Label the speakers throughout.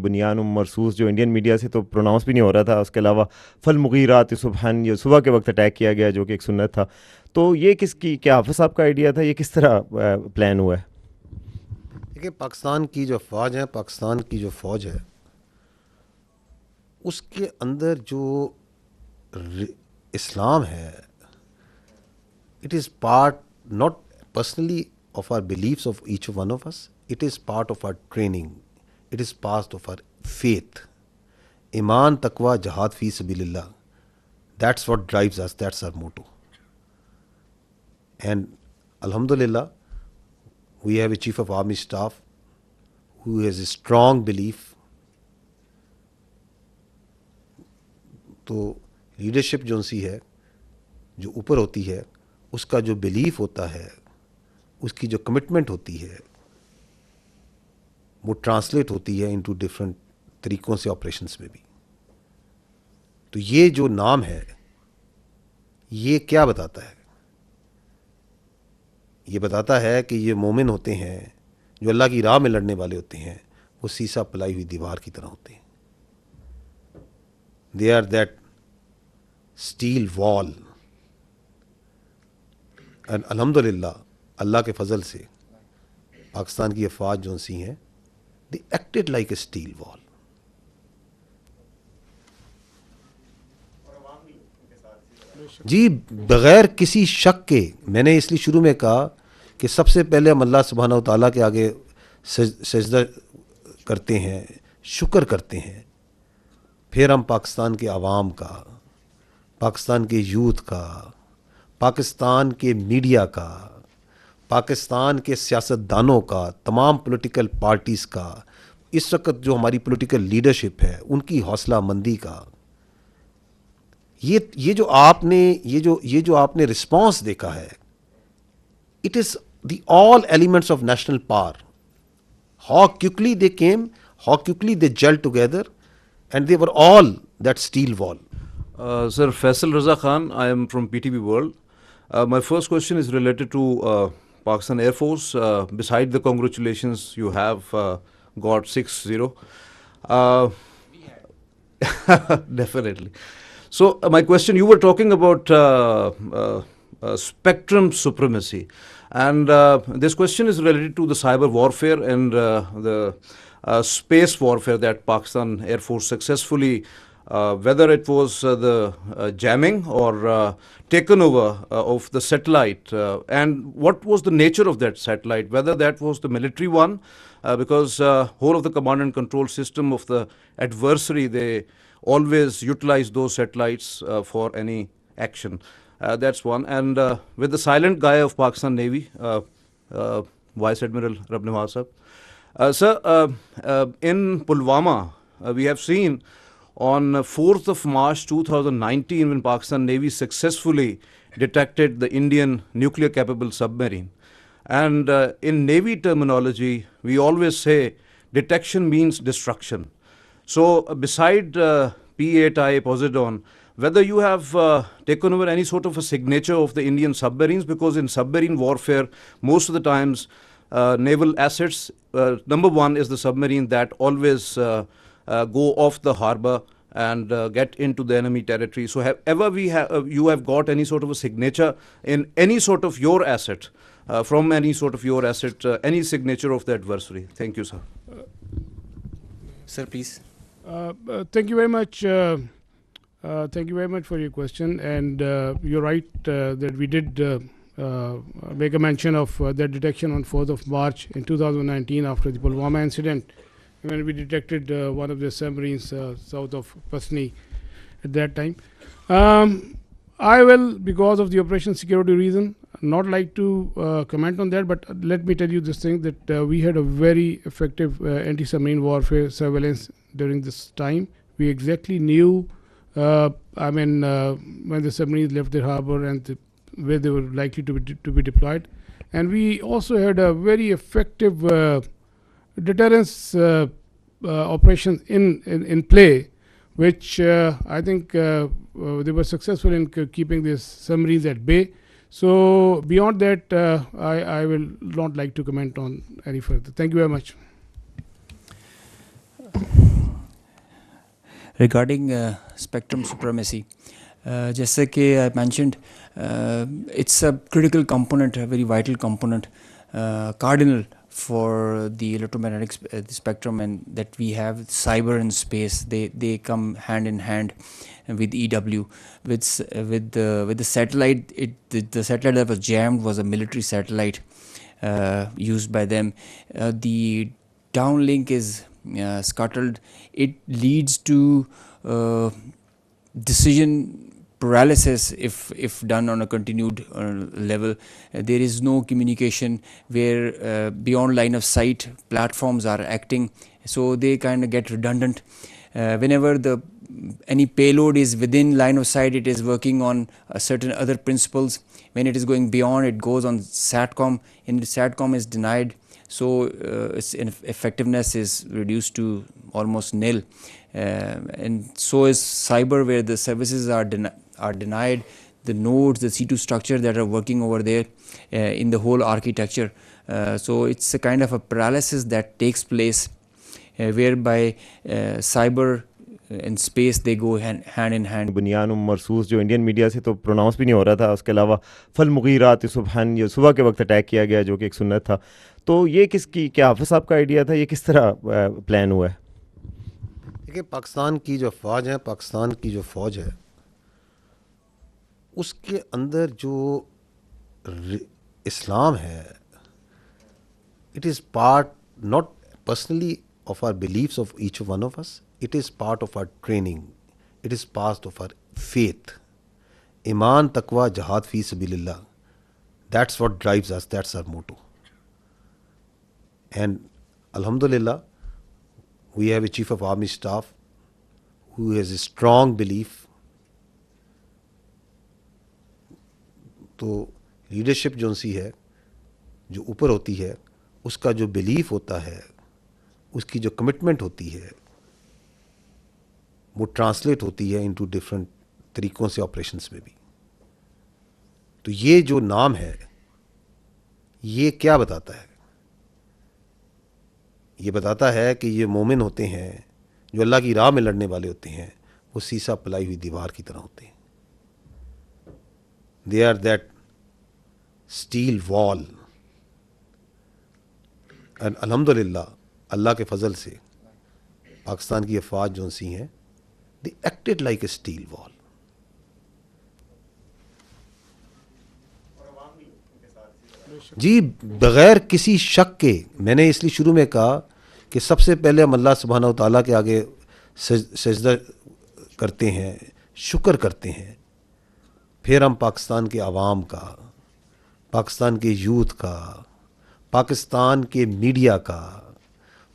Speaker 1: بنیان مرصوص جو Indian media سے تو پروناؤنس بھی نہیں ہو رہا تھا. اس کے علاوہ فالمغیرات صبحن یہ صبح کے وقت اٹیک کیا گیا جو کہ ایک سنت تھا. تو یہ کس کی, کیا حافظ صاحب کا آئیڈیا تھا, یہ کس طرح پلان ہوا ہے؟
Speaker 2: دیکھیں پاکستان کی جو افواج ہیں, پاکستان کی جو فوج ہے, اس کے اندر جو اسلام ہے, it is part not personally of our beliefs of each one of us, it is part of our training, it is part of our faith. Iman, taqwa, jihad fi sabilillah, that's what drives us, that's our motto. And alhamdulillah, we have a chief of army staff who has a strong belief. تو leadership جو سی ہے, جو اوپر ہوتی ہے, اس کا جو belief ہوتا ہے, اس کی جو کمٹمنٹ ہوتی ہے, وہ ٹرانسلیٹ ہوتی ہے انٹو ڈفرینٹ طریقوں سے آپریشنس میں بھی. تو یہ جو نام ہے یہ کیا بتاتا ہے؟ یہ بتاتا ہے کہ یہ مومن ہوتے ہیں جو اللہ کی راہ میں لڑنے والے ہوتے ہیں, وہ سیسا پلائی ہوئی دیوار کی طرح ہوتے ہیں. دے آر دیٹ اسٹیل وال. الحمدللہ اللہ کے فضل سے پاکستان کی افواج جو سی ہیں, دی ایکٹڈ لائک اے اسٹیل وال. جی بغیر کسی شک کے, میں نے اس لیے شروع میں کہا کہ سب سے پہلے ہم اللہ سبحانہ و تعالیٰ کے آگے سجدہ کرتے ہیں, شکر کرتے ہیں, پھر ہم پاکستان کے عوام کا, پاکستان کے یوتھ کا, پاکستان کے میڈیا کا, پاکستان کے سیاستدانوں کا, تمام پولیٹیکل پارٹیز کا, اس وقت جو ہماری پولیٹیکل لیڈرشپ ہے ان کی حوصلہ مندی کا. یہ جو آپ نے رسپانس دیکھا ہے, it is the all elements of national power. How quickly they came, how quickly they gel together, and they were all that steel wall.
Speaker 3: Sir, Faisal Raza Khan, I am from PTV World. My first question is related to Pakistan Air Force. Beside the congratulations, you have got 6-0. Definitely. So my question, you were talking about spectrum supremacy, and this question is related to the cyber warfare and the space warfare that Pakistan Air Force successfully, whether it was the jamming or taken over of the satellite, and what was the nature of that satellite, whether that was the military one, because whole of the command and control system of the adversary, they always utilize those satellites for any action. That's one. And with the silent guy of Pakistan Navy, Vice Admiral Rab Nawaz Sahab. Sir, in Pulwama, we have seen on 4th of March 2019 when Pakistan Navy successfully detected the Indian nuclear capable submarine. And in Navy terminology, we always say detection means destruction. So beside P-8I Poseidon, whether you have taken over any sort of a signature of the Indian submarines, because in submarine warfare, most of the times naval assets, number one is the submarine that always go off the harbor and get into the enemy territory. So you have got any sort of a signature in any sort of your asset, from any sort of your asset, any signature of the adversary? Thank you, sir.
Speaker 4: Sir, please.
Speaker 5: Thank you very much. Thank you very much for your question. And you're right that we did make a mention of that detection on 4th of March in 2019 after the Pulwama incident, when we detected one of the submarines south of Pasni at that time. I will, because of the operation security reason, not like to comment on that, but let me tell you this thing, that we had a very effective anti-submarine warfare surveillance during this time. We exactly knew, when the submarines left the harbor and where they were likely to be deployed. And we also had a very effective deterrence operations in play, which I think they were successful in keeping these submarines at bay. So beyond that, I will not like to comment on any further. Thank you very much.
Speaker 4: regarding spectrum supremacy. Jaisa ke I mentioned, it's a critical component, a very vital component, cardinal for the electromagnetic spectrum, and that we have cyber and space. They come hand in hand with EW, with the satellite. The satellite that was jammed was a military satellite used by them. The downlink is scuttled. It leads to decision paralysis if done on a continued level. There is no communication where beyond line of sight platforms are acting, so they kind of get redundant. Whenever any payload is within line of sight, it is working on certain other principles. When it is going beyond, it goes on SATCOM, and the SATCOM is denied, so its effectiveness is reduced to almost nil. And so is cyber, where the services are denied, the nodes, the C2 structure that are working over there in the whole architecture. So it's a kind of a paralysis that takes place whereby cyber and space, they go hand in hand.
Speaker 1: बुनियान मरसूस जो Indian media से तो pronounce भी नहीं हो रहा था, उसके अलावा फल मुगीरात सुबहान, ये सुबह के वक्त अटैक किया गया जो कि एक सुन्नत था. तो ये किसकी, क्या हाफिज़ साहब का आइडिया था, ये किस तरह प्लान हुआ है?
Speaker 2: देखिए, पाकिस्तान की जो फ़ौज है उसके अंदर जो इस्लाम है, it is part not personally of our beliefs of each one of us. It is part of our training. It is part of our faith. Iman, taqwa, jihad fi sabilillah. That's what drives us. That's our motto. And alhamdulillah, we have a chief of army staff who has a strong belief. तो leadership जो सी है, जो ऊपर होती है, उसका जो belief होता है, उसकी जो कमिटमेंट होती है, वो ट्रांसलेट होती है इनटू डिफरेंट तरीक़ों से ऑपरेशंस में भी. तो ये जो नाम है, ये क्या बताता है? ये बताता है कि ये मोमिन होते हैं, जो अल्लाह की राह में लड़ने वाले होते हैं, वो सीसा पलाई हुई दीवार की तरह होते हैं. They are that steel wall. And अल्हम्दुलिल्लाह, अल्लाह के फजल से पाकिस्तान की अफवाज जो सी हैं, they acted like a steel wall. जी, बग़ैर किसी शक के, मैंने इसलिए शुरू में कहा कि सबसे पहले हम अल्लाह सुब्हानहू व तआला के आगे सजदा करते हैं, शुक्र करते हैं, फिर हम पाकिस्तान के अवाम का, पाकिस्तान के यूथ का, पाकिस्तान के मीडिया का,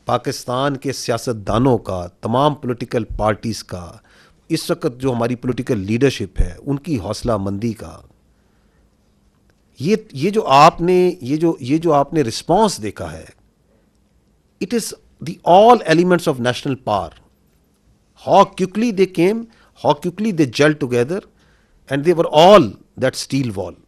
Speaker 2: पाकिस्तान के सियासतदानों का, तमाम पॉलिटिकल पार्टीज़ का, इस वक्त जो हमारी पॉलिटिकल लीडरशिप है, उनकी हौसला मंदी का, ये जो आपने रिस्पांस देखा है, it is the all elements of national power. How quickly they came, how quickly they gel together, and they were all that steel wall.